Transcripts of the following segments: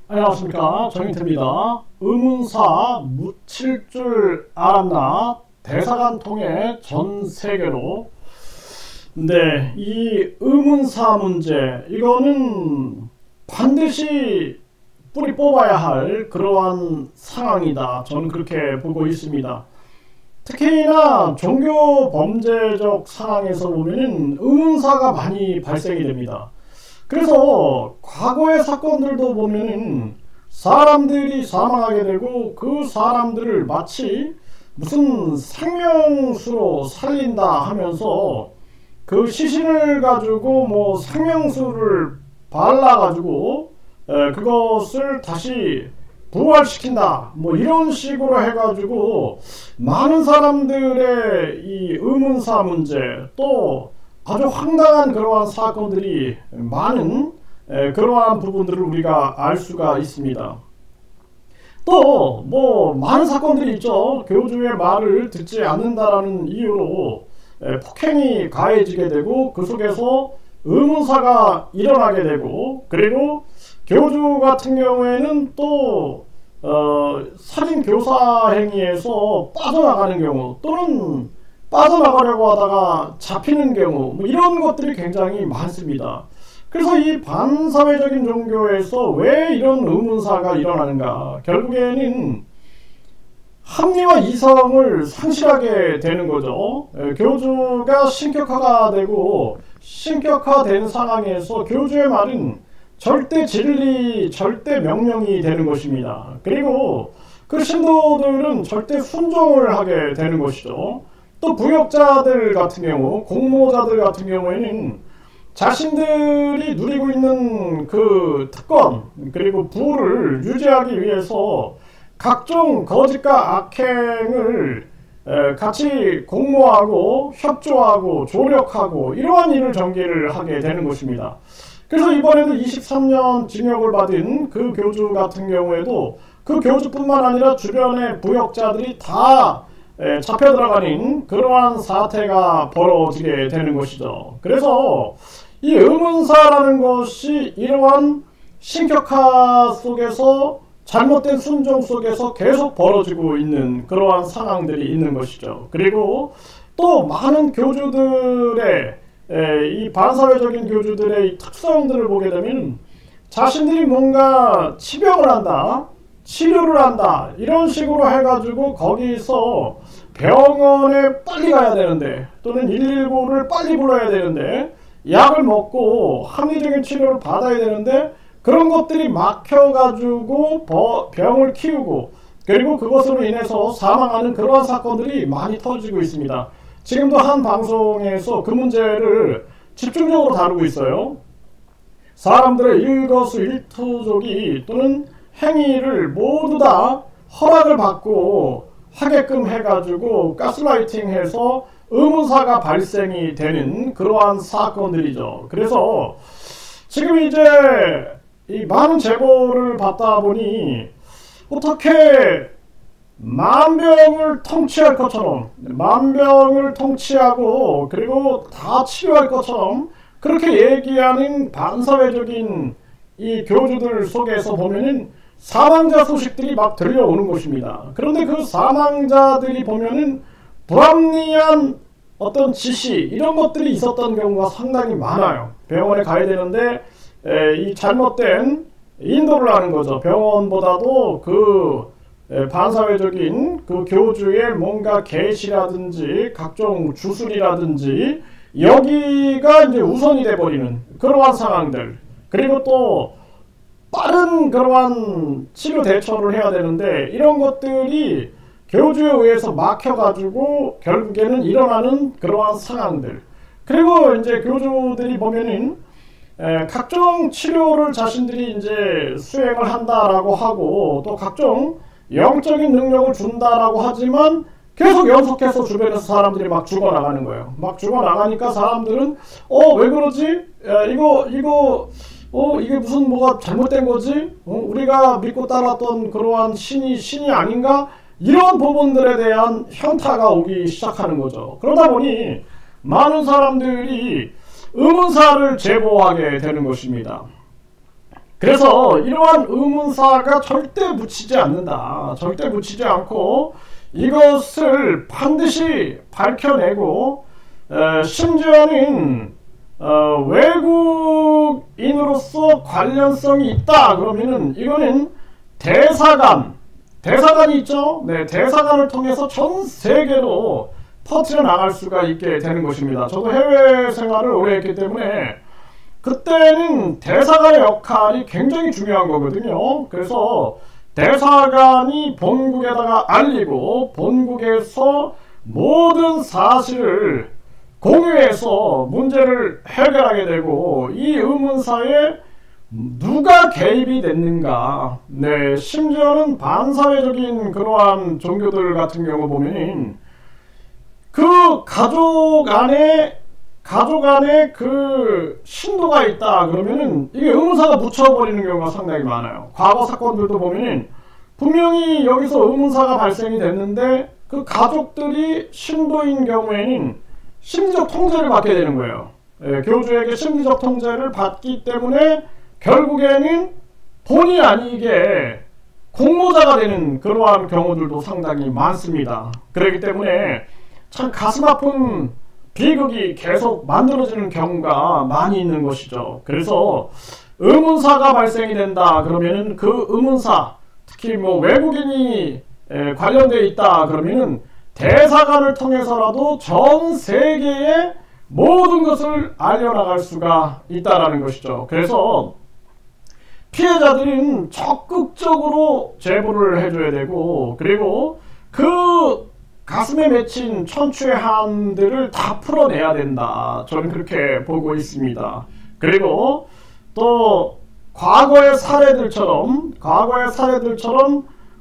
안녕하십니까, 정인태입니다. 의문사 묻힐 줄 알았나 대사관 통해 전 세계로. 네, 이 의문사 문제, 이거는 반드시 뿌리 뽑아야 할 그러한 상황이다, 저는 그렇게 보고 있습니다. 특히나 종교 범죄적 상황에서 보면은 의문사가 많이 발생이 됩니다. 그래서 과거의 사건들도 보면은 사람들이 사망하게 되고 그 사람들을 마치 무슨 생명수로 살린다 하면서 그 시신을 가지고 뭐 생명수를 발라 가지고 그것을 다시 부활시킨다, 뭐 이런 식으로 해가지고 많은 사람들의 이 의문사 문제, 또 아주 황당한 그러한 사건들이 많은 그러한 부분들을 우리가 알 수가 있습니다. 또 뭐 많은 사건들이 있죠. 교주의 말을 듣지 않는다라는 이유로 폭행이 가해지게 되고 그 속에서 의문사가 일어나게 되고, 그리고 교주 같은 경우에는 또 살인 교사 행위에서 빠져나가는 경우, 또는 빠져나가려고 하다가 잡히는 경우, 뭐 이런 것들이 굉장히 많습니다. 그래서 이 반사회적인 종교에서 왜 이런 의문사가 일어나는가, 결국에는 합리와 이성을 상실하게 되는 거죠. 교주가 신격화가 되고, 신격화된 상황에서 교주의 말은 절대 진리, 절대 명령이 되는 것입니다. 그리고 그 신도들은 절대 순종을 하게 되는 것이죠. 또 부역자들 같은 경우, 공모자들 같은 경우에는 자신들이 누리고 있는 그 특권 그리고 부를 유지하기 위해서 각종 거짓과 악행을 같이 공모하고 협조하고 조력하고 이러한 일을 전개를 하게 되는 것입니다. 그래서 이번에도 23년 징역을 받은 그 교주 같은 경우에도 그 교주뿐만 아니라 주변의 부역자들이 다 잡혀 들어가는 그러한 사태가 벌어지게 되는 것이죠. 그래서 이 의문사라는 것이 이러한 신격화 속에서, 잘못된 순종 속에서 계속 벌어지고 있는 그러한 상황들이 있는 것이죠. 그리고 또 많은 교주들의 이 반사회적인 교주들의 이 특성들을 보게 되면 자신들이 뭔가 치병을 한다, 치료를 한다, 이런 식으로 해가지고 거기서 병원에 빨리 가야 되는데, 또는 119를 빨리 불러야 되는데, 약을 먹고 합리적인 치료를 받아야 되는데 그런 것들이 막혀가지고 병을 키우고, 그리고 그것으로 인해서 사망하는 그러한 사건들이 많이 터지고 있습니다. 지금도 한 방송에서 그 문제를 집중적으로 다루고 있어요. 사람들의 일거수일투족이 또는 행위를 모두 다 허락을 받고 하게끔 해가지고 가스라이팅 해서 의문사가 발생이 되는 그러한 사건들이죠. 그래서 지금 이제 이 많은 제보를 받다 보니 어떻게 만병을 통치할 것처럼, 만병을 통치하고 그리고 다 치료할 것처럼 그렇게 얘기하는 반사회적인 이 교주들 속에서 보면은 사망자 소식들이 막 들려오는 것입니다. 그런데 그 사망자들이 보면은 불합리한 어떤 지시, 이런 것들이 있었던 경우가 상당히 많아요. 병원에 가야 되는데 이 잘못된 인도를 하는 거죠. 병원보다도 그 반사회적인 그 교주의 뭔가 계시라든지 각종 주술이라든지 여기가 이제 우선이 돼버리는 그러한 상황들, 그리고 또 빠른 그러한 치료 대처를 해야 되는데 이런 것들이 교주에 의해서 막혀가지고 결국에는 일어나는 그러한 상황들. 그리고 이제 교주들이 보면은 각종 치료를 자신들이 이제 수행을 한다라고 하고 또 각종 영적인 능력을 준다라고 하지만 계속 연속해서 주변에서 사람들이 막 죽어나가는 거예요. 막 죽어나가니까 사람들은 왜 그러지? 이게 무슨 뭐가 잘못된 거지? 우리가 믿고 따랐던 그러한 신이 아닌가? 이런 부분들에 대한 현타가 오기 시작하는 거죠. 그러다 보니 많은 사람들이 의문사를 제보하게 되는 것입니다. 그래서 이러한 의문사가 절대 묻히지 않는다. 절대 묻히지 않고 이것을 반드시 밝혀내고 심지어는 외국인으로서 관련성이 있다 그러면은 이거는 대사관이 있죠. 네, 대사관을 통해서 전 세계로 퍼뜨려 나갈 수가 있게 되는 것입니다. 저도 해외 생활을 오래 했기 때문에 그때는 대사관의 역할이 굉장히 중요한 거거든요. 그래서 대사관이 본국에다가 알리고 본국에서 모든 사실을 공유해서 문제를 해결하게 되고 이 의문사에 누가 개입이 됐는가. 네, 심지어는 반사회적인 그러한 종교들 같은 경우 보면은 그 가족 안에 그 신도가 있다 그러면은 이게 의문사가 묻혀버리는 경우가 상당히 많아요. 과거 사건들도 보면은 분명히 여기서 의문사가 발생이 됐는데 그 가족들이 신도인 경우에는 심리적 통제를 받게 되는 거예요. 교주에게 심리적 통제를 받기 때문에 결국에는 본의 아니게 공모자가 되는 그러한 경우들도 상당히 많습니다. 그렇기 때문에 참 가슴 아픈 비극이 계속 만들어지는 경우가 많이 있는 것이죠. 그래서 의문사가 발생이 된다 그러면은 그 의문사, 특히 뭐 외국인이 관련되어 있다 그러면은 대사관을 통해서라도 전 세계에 모든 것을 알려나갈 수가 있다라는 것이죠. 그래서 피해자들은 적극적으로 제보를 해줘야 되고, 그리고 그 가슴에 맺힌 천추의 한들을 다 풀어내야 된다. 저는 그렇게 보고 있습니다. 그리고 또 과거의 사례들처럼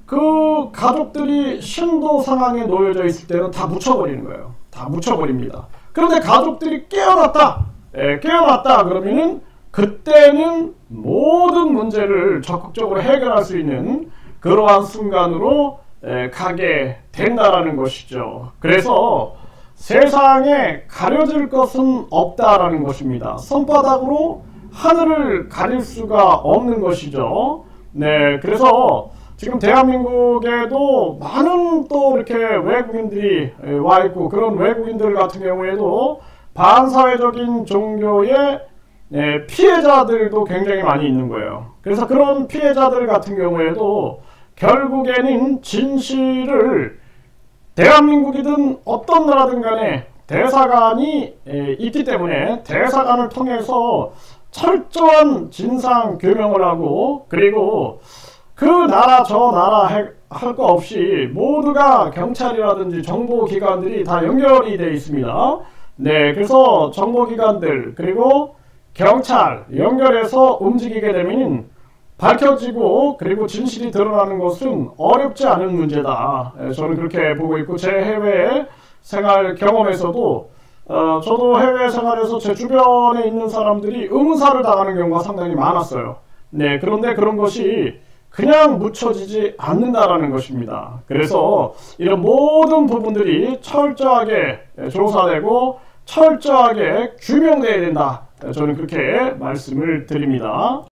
그 가족들이 신도 상황에 놓여져 있을 때는 다 묻혀버리는 거예요. 다 묻혀버립니다. 그런데 가족들이 깨어났다 그러면은 그때는 모든 문제를 적극적으로 해결할 수 있는 그러한 순간으로 가게 된다라는 것이죠. 그래서 세상에 가려질 것은 없다라는 것입니다. 손바닥으로 하늘을 가릴 수가 없는 것이죠. 네, 그래서 지금 대한민국에도 많은 또 이렇게 외국인들이 와 있고, 그런 외국인들 같은 경우에도 반사회적인 종교의 피해자들도 굉장히 많이 있는 거예요. 그래서 그런 피해자들 같은 경우에도 결국에는 진실을 대한민국이든 어떤 나라든 간에 대사관이 있기 때문에 대사관을 통해서 철저한 진상 규명을 하고, 그리고 그 나라 저 나라 할 거 없이 모두가 경찰이라든지 정보기관들이 다 연결이 되어 있습니다. 네, 그래서 정보기관들 그리고 경찰 연결해서 움직이게 되면 밝혀지고, 그리고 진실이 드러나는 것은 어렵지 않은 문제다. 저는 그렇게 보고 있고, 제 해외 생활 경험에서도 저도 해외 생활에서 제 주변에 있는 사람들이 의문사를 당하는 경우가 상당히 많았어요. 네, 그런데 그런 것이 그냥 묻혀지지 않는다라는 것입니다. 그래서 이런 모든 부분들이 철저하게 조사되고 철저하게 규명되어야 된다. 저는 그렇게 말씀을 드립니다.